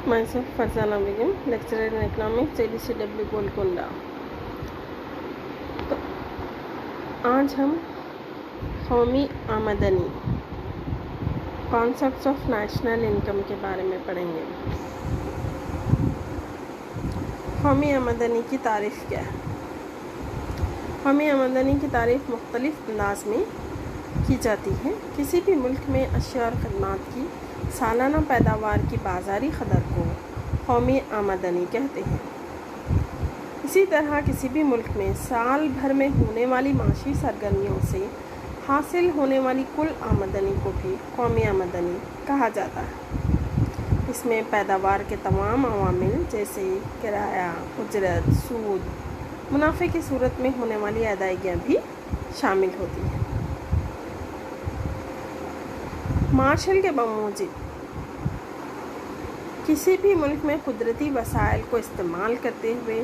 myself Farzana Begum, lecturer in economics, JDCW Golconda. तो आज हम कौमी आमदनी, कॉन्सेप्ट्स ऑफ नेशनल इनकम के बारे में पढ़ेंगे। कौमी आमदनी की तारीफ़ क्या है? कौमी आमदनी की तारीफ़ मुख्तलिफ अंदाज में की जाती है। किसी भी मुल्क में अशिया और खदमात की सालाना पैदावार की बाज़ारी कदर को कौमी आमदनी कहते हैं। इसी तरह किसी भी मुल्क में साल भर में होने वाली माशी सरगर्मियों से हासिल होने वाली कुल आमदनी को भी कौमी आमदनी कहा जाता है। इसमें पैदावार के तमाम अवामिल जैसे किराया, उजरत, सूद, मुनाफे की सूरत में होने वाली अदायगियाँ भी शामिल होती हैं। मार्शल के बमूजिब किसी भी मुल्क में कुदरती वसाइल को इस्तेमाल करते हुए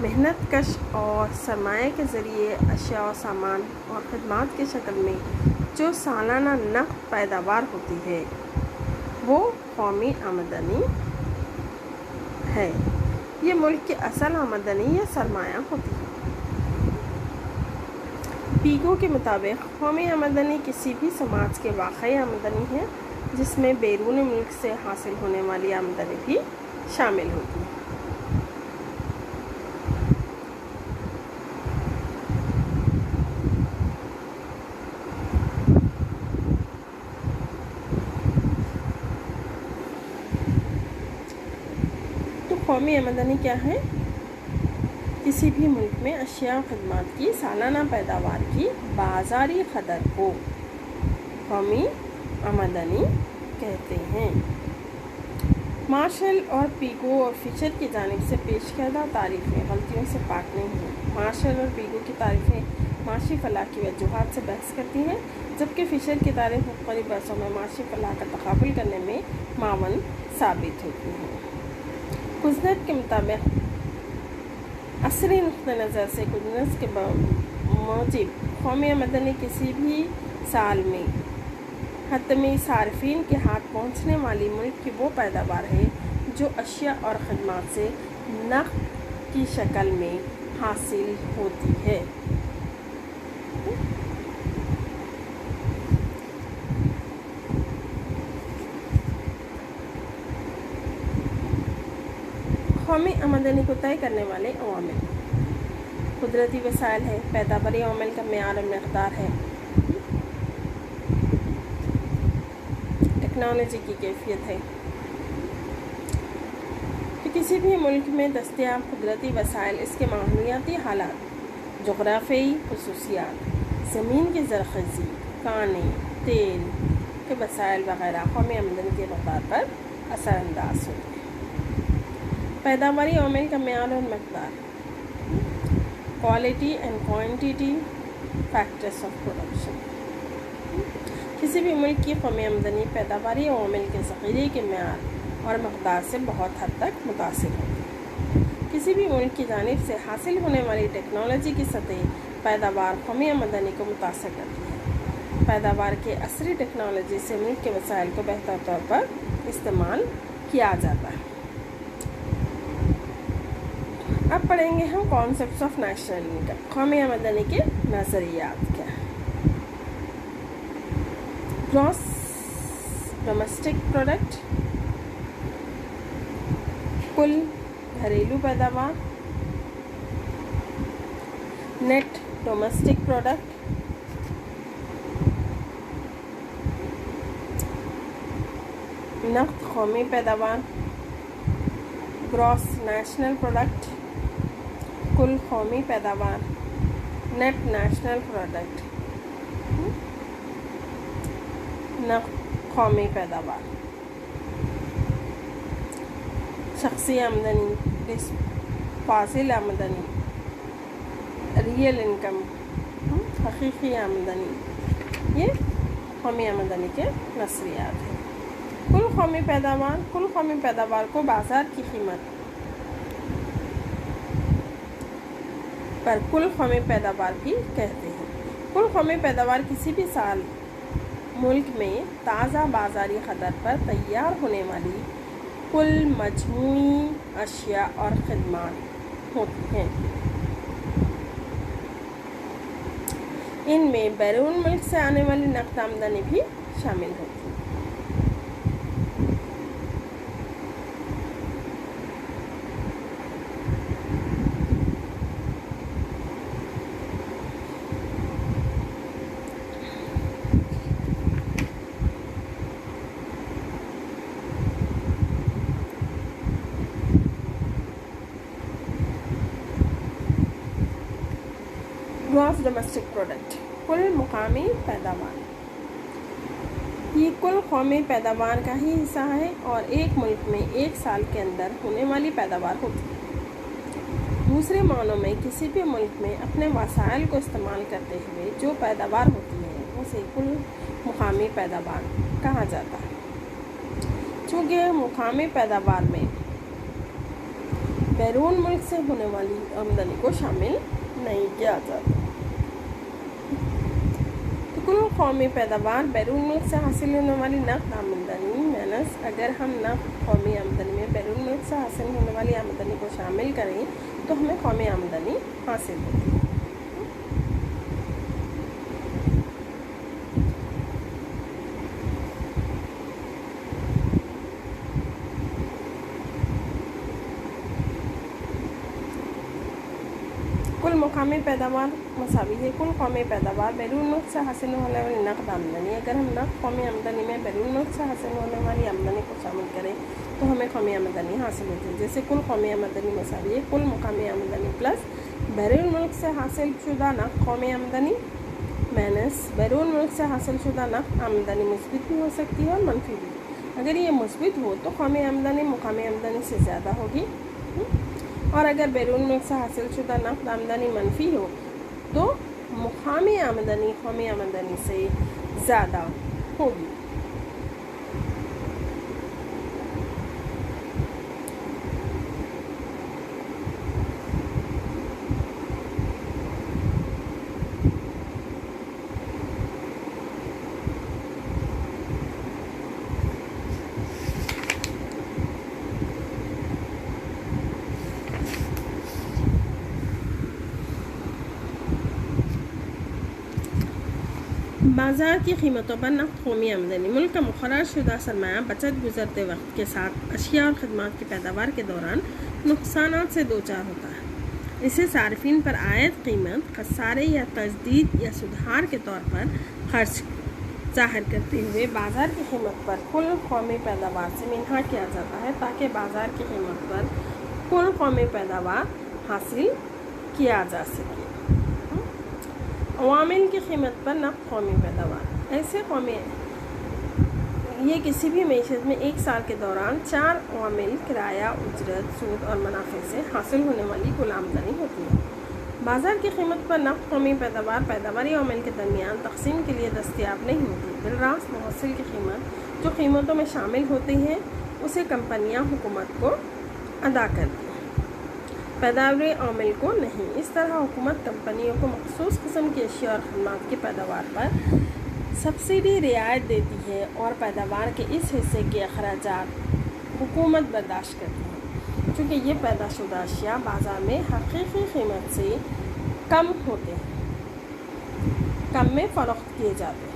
मेहनत कश और सरमाए के ज़रिए अशिया और सामान और खदमात की शक्ल में जो सालाना नक़द पैदावार होती है वो कौमी आमदनी है। ये मुल्क की असल आमदनी या सरमाया होती है। पीगो के मुताबिक कौमी आमदनी किसी भी समाज के वाक़ई आमदनी है जिसमें बैरून मुल्क से हासिल होने वाली आमदनी भी शामिल होती है। तो कौमी आमदनी क्या है? किसी भी मुल्क में अशिया और खदमात की सालाना पैदावार की बाज़ारी कदर को कौमी आमदनी कहते हैं। मार्शल और पीगो और फिशर की जानिब से पेश करदा तारीफ़ें गलतियों से पाक नहीं हैं। मार्शल और पीगो की तारीफ़ें माशी फलाह की वजूहात से बहस करती हैं, जबकि फिशर की तारीफ़ मुख्तलिफ बरसों में माशी फलाह का तक़ाबुल करने में मावन साबित होती हैं। कुज़नेट के मुताबिक असरी नुक़्ते नज़र से कुज़नेट के मूजिब कौमी आमदनी किसी भी साल में हतमी सार्फिन के हाथ पहुँचने वाली मुल्क की वो पैदावार है जो अशिया और खदमात से नक़द की शक्ल में हासिल होती है। कौमी आमदनी को तय करने वाले अवामिल कुदरती वसाइल है, पैदावारी अवामिल का मेयार और मकदार है, टेक्नोलॉजी की कैफियत है कि किसी भी मुल्क में दस्तयाब कुदरती वसाइल, इसके माहौलियाती हालात, जोग्राफ़ी खुसूसियात, ज़मीन की ज़रख़ेज़ी, पानी, तेल के वसाइल वग़ैरह कौमी आमदनी के मकदार पर असरअंदाज होते हैं। पैदावारी अवामिल का मेयार और मकदार, quality and quantity factors of production. किसी भी मुल्क की कौमी आमदनी पैदावारी अवामिल के ज़ख़ीरे के मेयार और मकदार से बहुत हद तक मुतासिर होती है। किसी भी मुल्क की जानिब से हासिल होने वाली टेक्नोलॉजी की सतह पैदावार कौमी आमदनी को मुतासिर करती है। पैदावार के असरी टेक्नोलॉजी से मुल्क के वसाइल को बेहतर तौर पर इस्तेमाल किया जाता है। अब पढ़ेंगे हम कॉन्सेप्ट्स ऑफ नेशनल इनकम। कौमी आमदनी के नज़रियात क्या है? ग्रॉस डोमेस्टिक प्रोडक्ट, कुल घरेलू पैदावार, नेट डोमेस्टिक प्रोडक्ट, नक़द कौमी पैदावार, ग्रॉस नेशनल प्रोडक्ट, कुल कौमी पैदावार, नेट नेशनल प्रोडक्ट, नक़द कौमी पैदावार, शख्सी आमदनी, फासिल आमदनी, रियल इनकम, हकीकी आमदनी, ये कौमी आमदनी के नज़रियात हैं। कुल कौमी पैदावार, कुल कौमी पैदावार को बाज़ार की कीमत पर कुल कौमी पैदावार भी कहते हैं। कुल कौमी पैदावार किसी भी साल मुल्क में ताज़ा बाज़ारी कदर पर तैयार होने वाली कुल मजमूई अशिया और खदमात होती हैं। इनमें बैरून मुल्क से आने वाली नकद आमदनी भी शामिल होती है। ग्रॉस डोमेस्टिक प्रोडक्ट, कुल मुकामी पैदावार। ये कुल कौमी पैदावार का ही हिस्सा है और एक मुल्क में एक साल के अंदर होने वाली पैदावार होती है। दूसरे मानों में किसी भी मुल्क में अपने वसाइल को इस्तेमाल करते हुए जो पैदावार होती है उसे कुल मुकामी पैदावार कहा जाता है। चूँकि मुकामी पैदावार में बैरून मुल्क से होने वाली आमदनी को शामिल नहीं किया जाता। कुल कौमी पैदावार बैरून मुल्क से हासिल होने वाली नकद आमदनी माइनस अगर हम नकद कौमी आमदनी में बैरून मुल्क से हासिल होने वाली आमदनी को शामिल करें तो हमें कौमी आमदनी हासिल होती है। कुल मुकामी पैदावार मसावी है कुल कौमी पैदावार बैरून मुल्क से हासिल होने वाली नकद आमदनी। अगर हम नकद कौमी आमदनी में बैरून मुल्क से हासिल होने वाली आमदनी को शामिल करें तो हमें कौमी आमदनी हासिल होती है। जैसे कुल कौमी आमदनी मसावी है कुल मुकामी आमदनी प्लस बैरून मुल्क से हासिल शुदा नकद कौमी आमदनी माइनस बैरून मुल्क से हासिल शुदा नकद आमदनी मुस्बित भी हो सकती है और मनफी भी। अगर ये मुस्बित हो तो कौमी आमदनी मुकामी आमदनी से ज़्यादा होगी और अगर बैरून मुल्क से हासिल शुदा नकद आमदनी मनफी हो तो मुकामी आमदनी कौमी आमदनी से ज़्यादा होगी। बाज़ार की कीमतों पर नकद कौमी आमदनी मुल्क का मुक़र्रर शुदा सरमाया बचत गुज़रते वक्त के साथ अशिया और खदमात की पैदावार के दौरान नुकसानात से दो चार होता है। इसे सार्फिन पर आयद कीमत खसारे या तजदीद या सुधार के तौर पर खर्च ज़ाहिर करते हुए बाज़ार की कीमत पर कुल कौमी पैदावार से मिन्हा किया जाता है ताकि बाज़ार की कीमत पर कुल कौमी पैदावार हासिल किया जा सके। अवामिल की कीमत पर नकद कौमी पैदावार ऐसे कौमी ये किसी भी मईशत में एक साल के दौरान चार अवामिल किराया उजरत सूद और मुनाफे से हासिल होने वाली कुल आमदनी होती है। बाज़ार की कीमत पर नकद कौमी पैदावार पैदावारी अवामिल के दरमियान तकसीम के लिए दस्तियाब नहीं होती। बिलरास महसूल की कीमत जो कीमतों में शामिल होती है उसे कंपनियां हुकूमत को अदा करती हैं, पैदावारी अवामिल को नहीं। इस तरह हुकूमत कंपनियों को मखसूस किस्म की अशिया और खदमात की पैदावार पर सब्सिडी रियायत देती है और पैदावार के इस हिस्से के अखराजात हुकूमत बर्दाश्त करती है। चूँकि ये पैदाशुदा अशिया बाज़ार में हकीकी कीमत से कम होते हैं, कम में फ़रोख्त किए जाते हैं।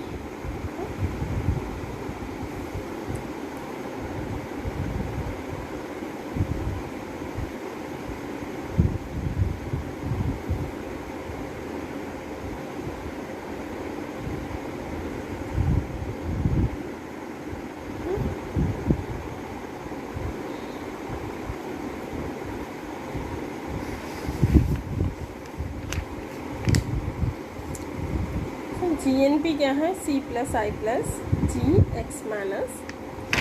GNP क्या है? C plus I plus G X minus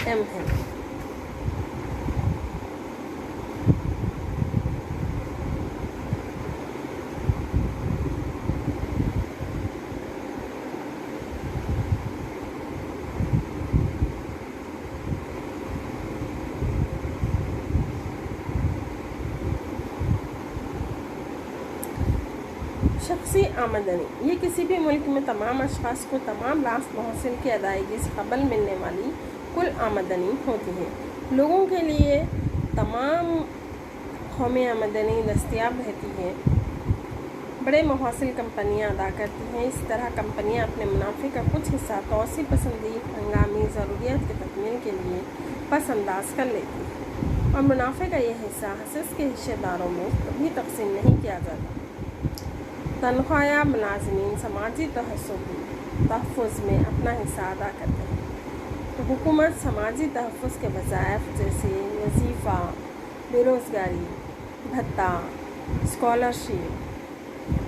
M है। शख्सी आमदनी ये किसी भी मुल्क में तमाम अशख़ास को तमाम रास्त महसूल की अदायगी से कबल मिलने वाली कुल आमदनी होती है। लोगों के लिए तमाम कौमी आमदनी दस्तयाब रहती है। बड़े मुहासिल कंपनियां अदा करती हैं। इस तरह कंपनियां अपने मुनाफे का कुछ हिस्सा तौसी पसंदी हंगामी ज़रूरियात की तकमील के लिए पस अंदाज कर लेती है और मुनाफे का यह हिस्सा हसस के हिस्सेदारों में कभी तकसीम नहीं किया जाता। तनख्वाहयाब मुलाज़िमीन समाजी तहफ़्फ़ुज़ में अपना हिस्सा अदा करते हैं, तो हुकूमत समाजी तहफ़्फ़ुज़ के वज़ाइफ जैसे वजीफ़ा, बेरोज़गारी भत्ता, स्कॉलरशिप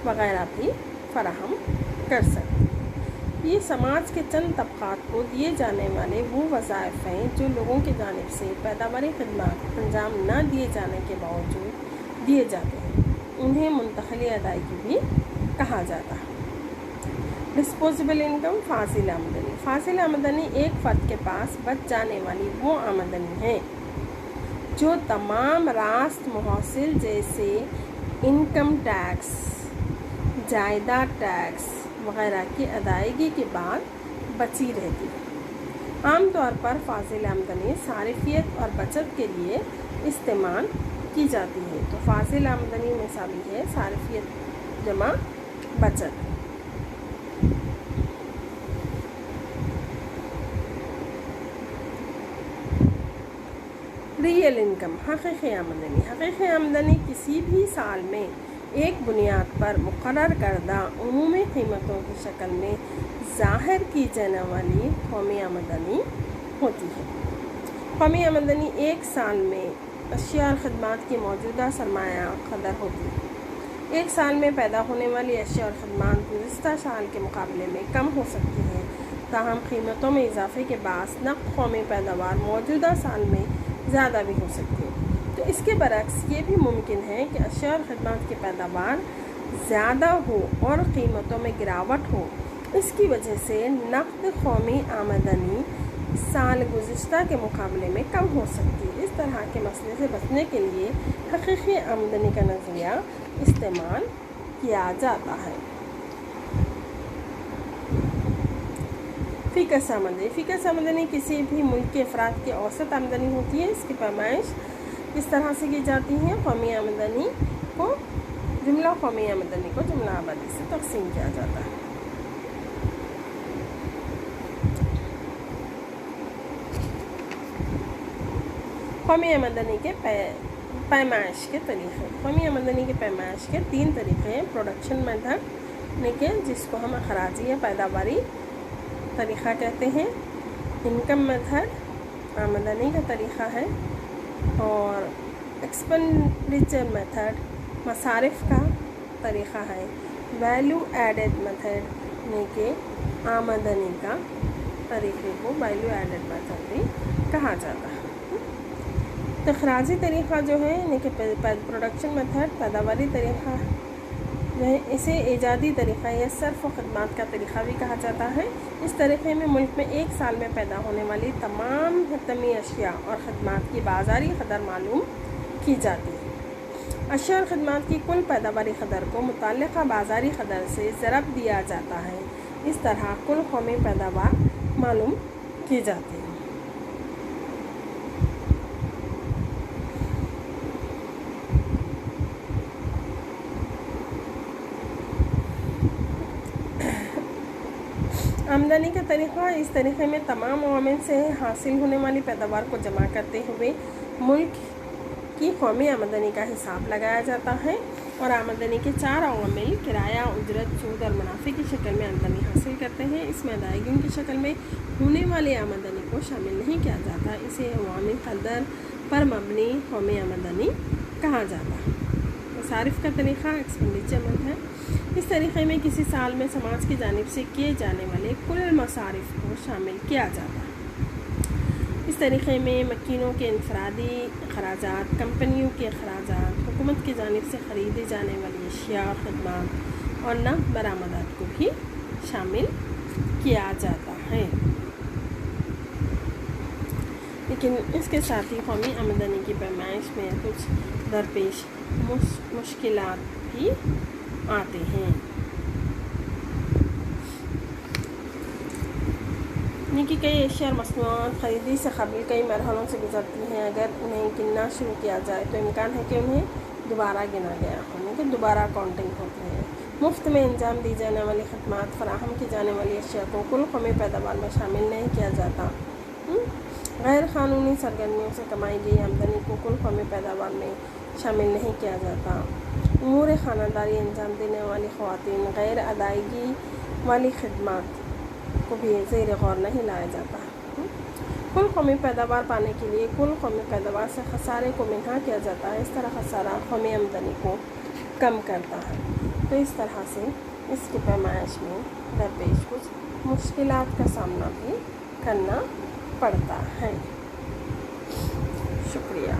वगैरह भी फराहम कर सकते। ये समाज के चंद तबक़ात को दिए जाने वाले वो वज़ाइफ हैं जो लोगों की जानिब से पैदावारी खदमात अंजाम न दिए जाने के बावजूद दिए जाते हैं। उन्हें मुंतक़ली अदायगी भी कहा जाता है। डिस्पोजेबल इनकम फाजिल आमदनी। फाजिल आमदनी एक फ़र्द के पास बच जाने वाली वो आमदनी है जो तमाम रास्त मुहासिल जैसे इनकम टैक्स, जायदाद टैक्स वगैरह की अदायगी के बाद बची रहती है। आम तौर पर फाजिल आमदनी सारिफियत और बचत के लिए इस्तेमाल की जाती है। तो फाजिल आमदनी में शामिल है सारिफियत जमा बचत। रियल इनकम हकीकी आमदनी। हकीकी आमदनी किसी भी साल में एक बुनियाद पर मुकर्रर करदा उमूमी कीमतों की शक्ल में ज़ाहिर की जाने वाली कौमी आमदनी होती है। कौमी आमदनी एक साल में अशिया और खदमात की मौजूदा सरमाया कदर होती है। एक साल में पैदा होने वाली अशिया और खदमात गुज़िश्ता साल के मुकाबले में कम हो सकती हैं, ताहम कीमतों में इजाफे के बाअस नक़द कौमी पैदावार मौजूदा साल में ज़्यादा भी हो सकती है। तो इसके बरक्स ये भी मुमकिन है कि अशिया और खदमात की पैदावार ज़्यादा हो और कीमतों में गिरावट हो। इसकी वजह से नक़द कौमी आमदनी साल गुज़िश्ता के मुकाबले में कम हो सकती है। इस तरह के मसले से बचने के लिए हकीकी आमदनी का नज़रिया इस्तेमाल किया जाता है। फ़िकस आमदनी। फ़िकस आमदनी किसी भी मुल्क के अफराद की औसत आमदनी होती है। इसकी पैमाइश इस तरह से की जाती है। कौमी आमदनी को जुमला कौमी आमदनी को जुमला आबादी से तकसीम किया जाता है। कौमी आमदनी के पैमाइश के तरीक़े। कौमी आमदनी के पैमाइश के 3 तरीक़े हैं। प्रोडक्शन मेथड के जिसको हम अखराजी या पैदावारी तरीक़ा कहते हैं। इनकम मेथड आमदनी का तरीक़ा है और एक्सपेंडिचर मेथड मसारिफ का तरीक़ा है। वैल्यू एडेड मेथड के आमदनी का तरीक़े को वैल्यू एडेड मेथड भी कहा जाता है। तो अखराजी तरीक़ा जो है यानी कि प्रोडक्शन मेथड पैदावारी तरीक़ा जो है, इसे ईजादी तरीक़ा या सर्फ़ व ख़दमात का तरीक़ा भी कहा जाता है। इस तरीक़े में मुल्क में एक साल में पैदा होने वाली तमाम हतमी अशिया और ख़दमात की बाज़ारी कदर मालूम की जाती है। अशिया और ख़दमात की कुल पैदावारी कदर को मुतल्लिक़ा बाज़ारी कदर से ज़रब दिया जाता है। इस तरह कुल कौमी पैदावार मालूम की जाती है। आमदनी का तरीक़ा। इस तरीक़े में तमाम अवामिल से हासिल होने वाली पैदावार को जमा करते हुए मुल्क की कौमी आमदनी का हिसाब लगाया जाता है और आमदनी के 4 अवामिल किराया, उजरत, सूद और मुनाफे की शक्ल में आमदनी हासिल करते हैं। इसमें अदायगियों की शक्ल में होने वाली आमदनी को शामिल नहीं किया जाता। इसे अवामिल कदर पर मबनी कौमी आमदनी कहा जाता है। मसारिफ का तरीक़ा एक्सपेंडिचर मेथड। इस तरीक़े में किसी साल में समाज की जानिब से किए जाने वाले कुल मसारिफ को शामिल किया जाता है। इस तरीक़े में मकीनों के इनफरादी अखराजात, कंपनियों के अखराजात, हुकूमत की जानिब से ख़रीदी जाने वाली अशिया और ख़दमात और नक़द बरामदात को भी शामिल किया जाता है। लेकिन इसके साथ ही कौमी आमदनी की पैमाइश में कुछ दरपेश मुश्किलात भी आते हैं। ये कि कई एशिया और मसनूआत खरीदी से कबल कई मरहलों से गुजरती हैं। अगर उन्हें गिनना शुरू किया जाए तो इम्कान है कि उन्हें दोबारा गिना गया हो, कि दोबारा काउंटिंग होती है। मुफ्त में अंजाम दी जाने वाली खदमात फराहम की जाने वाली अशिया को कुल कौमी पैदावार में शामिल नहीं किया जाता। गैर क़ानूनी सरगर्मियों से कमाई गई आमदनी को कुल कौमी पैदावार में शामिल नहीं किया जाता। उमूर खानादारी अंजाम देने वाली ख़वातीन गैर अदायगी वाली खदमात को भी ज़ेर गौर नहीं लाया जाता। कुल कौमी पैदावार पाने के लिए कुल कौमी पैदावार से खसारे को मिन्हा किया जाता है। इस तरह खसारा कौमी आमदनी को कम करता है। तो इस तरह से इसकी पैमाइश में दरपेश कुछ मुश्किलात का सामना भी करना पड़ता है। शुक्रिया।